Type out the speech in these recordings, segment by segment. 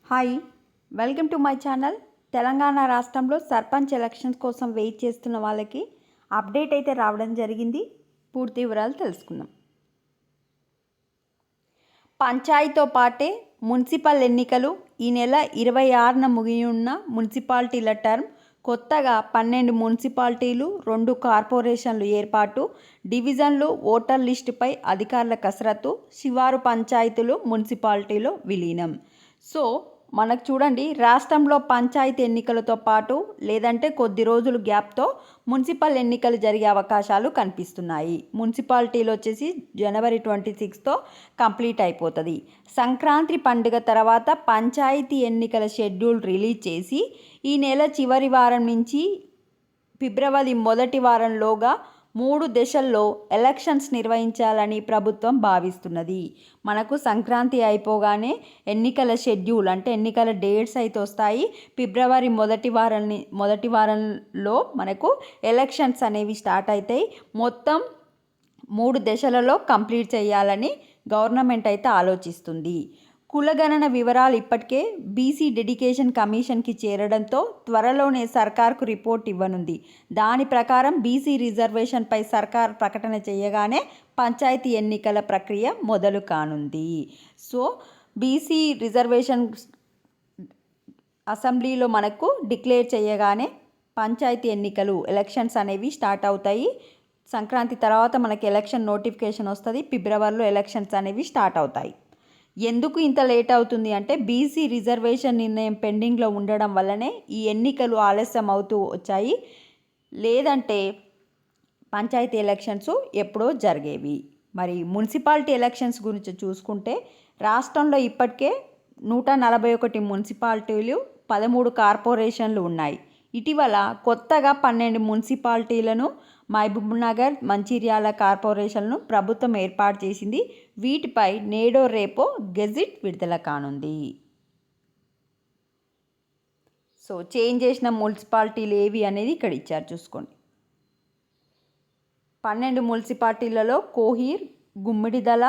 Hi, welcome to my channel. Telangana రాష్ట్రంలో sarpanch elections కోసం wait చేస్తున్న వాళ్ళకి అప్డేట్ అయితే రావడం జరిగింది. పూర్తి వివరాలు తెలుసుకుందాం. పంచాయతీతో పాటే మున్సిపల్ ఎన్నికలు ఈ నెల 26న ముగియనున్న మున్సిపాలిటీల టర్మ్, కొత్తగా 12 మున్సిపాలిటీలు, 2 కార్పొరేషన్లు ఏర్పాటు, డివిజన్లు, ఓటర్ లిస్టుపై అధికారుల కసరత్తు, శివారు పంచాయతీలు మున్సిపాలిటీలో విలీనం. సో మనకు చూడండి, రాష్ట్రంలో పంచాయతీ ఎన్నికలతో పాటు లేదంటే కొద్ది రోజులు గ్యాప్తో మున్సిపల్ ఎన్నికలు జరిగే అవకాశాలు కనిపిస్తున్నాయి. మున్సిపాలిటీలు వచ్చేసి జనవరి 26తో కంప్లీట్ అయిపోతుంది. సంక్రాంతి పండుగ తర్వాత పంచాయతీ ఎన్నికల షెడ్యూల్ రిలీజ్ చేసి ఈ నెల చివరి వారం నుంచి ఫిబ్రవరి మొదటి వారంలోగా 3 దశల్లో ఎలక్షన్స్ నిర్వహించాలని ప్రభుత్వం భావిస్తున్నది. మనకు సంక్రాంతి అయిపోగానే ఎన్నికల షెడ్యూల్ అంటే ఎన్నికల డేట్స్ అయితే వస్తాయి. ఫిబ్రవరి మొదటి వారంలో మనకు ఎలక్షన్స్ అనేవి స్టార్ట్ అవుతాయి. మొత్తం 3 దశలలో కంప్లీట్ చేయాలని గవర్నమెంట్ అయితే ఆలోచిస్తుంది. కులగణన వివరాలు ఇప్పటికే బీసీ డెడికేషన్ కమిషన్కి చేరడంతో త్వరలోనే సర్కార్కు రిపోర్ట్ ఇవ్వనుంది. దాని ప్రకారం బీసీ రిజర్వేషన్పై సర్కార్ ప్రకటన చేయగానే పంచాయతీ ఎన్నికల ప్రక్రియ మొదలు కానుంది. సో బీసీ రిజర్వేషన్ అసెంబ్లీలో మనకు డిక్లేర్ చేయగానే పంచాయతీ ఎన్నికలు ఎలక్షన్స్ అనేవి స్టార్ట్ అవుతాయి. సంక్రాంతి తర్వాత మనకి ఎలక్షన్ నోటిఫికేషన్ వస్తుంది. ఫిబ్రవరిలో ఎలక్షన్స్ అనేవి స్టార్ట్ అవుతాయి. ఎందుకు ఇంత లేట్ అవుతుంది అంటే బీసీ రిజర్వేషన్ నిర్ణయం పెండింగ్లో ఉండడం వల్లనే ఈ ఎన్నికలు ఆలస్యం అవుతూ వచ్చాయి. లేదంటే పంచాయతీ ఎలక్షన్స్ ఎప్పుడో జరిగేవి. మరి మున్సిపాలిటీ ఎలక్షన్స్ గురించి చూసుకుంటే రాష్ట్రంలో ఇప్పటికే 141 మున్సిపాలిటీలు, 13 కార్పొరేషన్లు ఉన్నాయి. ఇటీవల కొత్తగా 12 మున్సిపాలిటీలను, మహబూబ్నగర్, మంచిర్యాల కార్పొరేషన్లను ప్రభుత్వం ఏర్పాటు చేసింది. వీటిపై నేడో రేపో గెజిట్ విడుదల కానుంది. సో చేంజ్ చేసిన మున్సిపాలిటీలు ఏవి అనేది ఇక్కడ ఇచ్చారు, చూసుకోండి. 12 మున్సిపాలిటీలలో కోహీర్, గుమ్మిడిదల,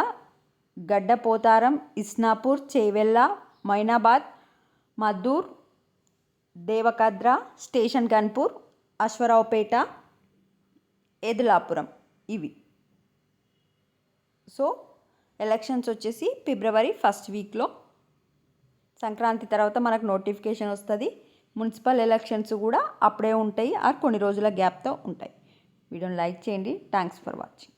గడ్డపోతారం, ఇస్నాపూర్, చేవెళ్ళ, మైనాబాద్, మద్దూర్, దేవకద్ర, స్టేషన్ గన్పూర్, అశ్వరావుపేట, ఏదులాపురం ఇవి. సో ఎలక్షన్స్ వచ్చేసి ఫిబ్రవరి ఫస్ట్ వీక్లో, సంక్రాంతి తర్వాత మనకు నోటిఫికేషన్ వస్తుంది. మున్సిపల్ ఎలక్షన్స్ కూడా అప్పుడే ఉంటాయి, కొన్ని రోజుల గ్యాప్తో ఉంటాయి. వీడియోని లైక్ చేయండి. Thanks for watching.